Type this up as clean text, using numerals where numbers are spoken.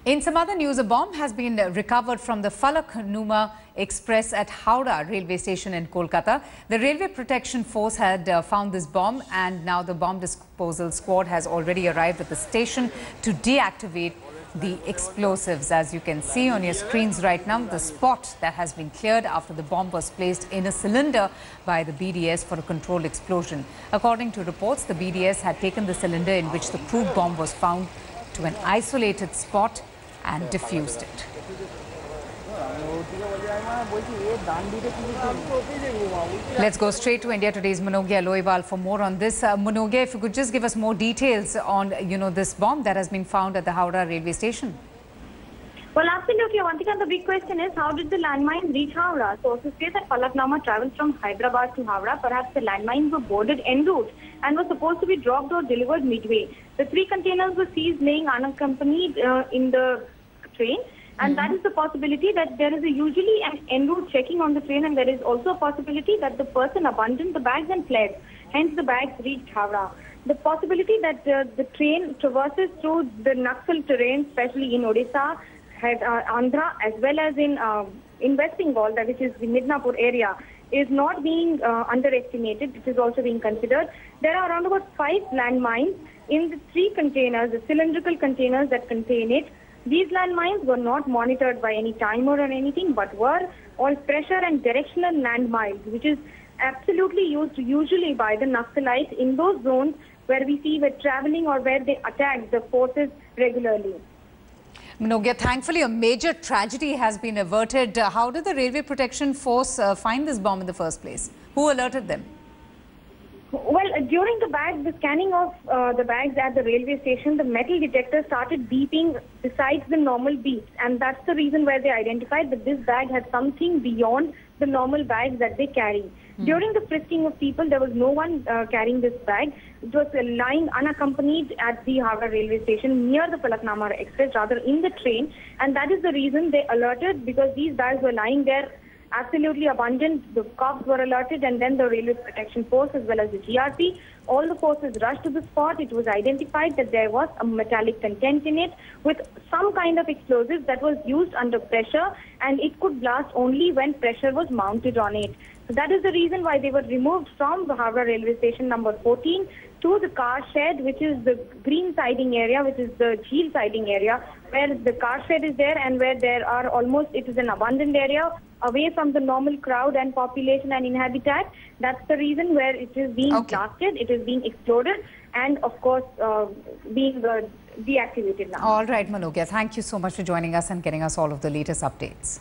In some other news, a bomb has been recovered from the Falaknuma Express at Howrah railway station in Kolkata. The Railway Protection Force had found this bomb, and now the bomb disposal squad has already arrived at the station to deactivate the explosives. As you can see on your screens right now, the spot that has been cleared after the bomb was placed in a cylinder by the BDS for a controlled explosion. According to reports, the BDS had taken the cylinder in which the crude bomb was found to an isolated spot and diffused it. Let's go straight to India Today's Manogya Loiwal for more on this. Manogya, if you could just give us more details on, this bomb that has been found at the Howrah railway station. Well, absolutely. Avantika, the big question is, how did the landmine reach Howrah? Sources say that Falaknuma travels from Hyderabad to Howrah. Perhaps the landmines were boarded en route and were supposed to be dropped or delivered midway. The 3 containers were seized laying unaccompanied in the train. And that is the possibility that there is usually an en route checking on the train, and there is also a possibility that the person abandoned the bags and fled. Hence, the bags reached Howrah. The possibility that the train traverses through the Naxal terrain, especially in Odisha, Andhra, as well as in West Bengal, which is the Midnapur area, is not being underestimated. It is also being considered. There are around about 5 landmines in the 3 containers, the cylindrical containers that contain it. These landmines were not monitored by any timer or anything, but were all pressure and directional landmines, which is absolutely used usually by the Naxalites in those zones where we see we're traveling or where they attack the forces regularly. Manogya, thankfully a major tragedy has been averted. How did the Railway Protection Force find this bomb in the first place? Who alerted them? Well, during the scanning of the bags at the railway station, the metal detector started beeping besides the normal beeps, and that's the reason where they identified that this bag had something beyond the normal bags that they carry. During the frisking of people, there was no one carrying this bag. It was lying unaccompanied at the Howrah railway station near the Falaknuma Express, rather in the train, and that is the reason they alerted, because these bags were lying there absolutely abundant. The cops were alerted, and then the Railway Protection Force as well as the GRP. All the forces rushed to the spot. It was identified that there was a metallic content in it with some kind of explosive that was used under pressure, and it could blast only when pressure was mounted on it. So that is the reason why they were removed from the Howrah railway station number 14 to the car shed, which is the green siding area, which is the Jheel siding area, where the car shed is there and where there are it is an abundant area away from the normal crowd and population and inhabitat. That's the reason where it is being blasted, it is being exploded, and of course being deactivated now. All right, Manogya, thank you so much for joining us and getting us all of the latest updates.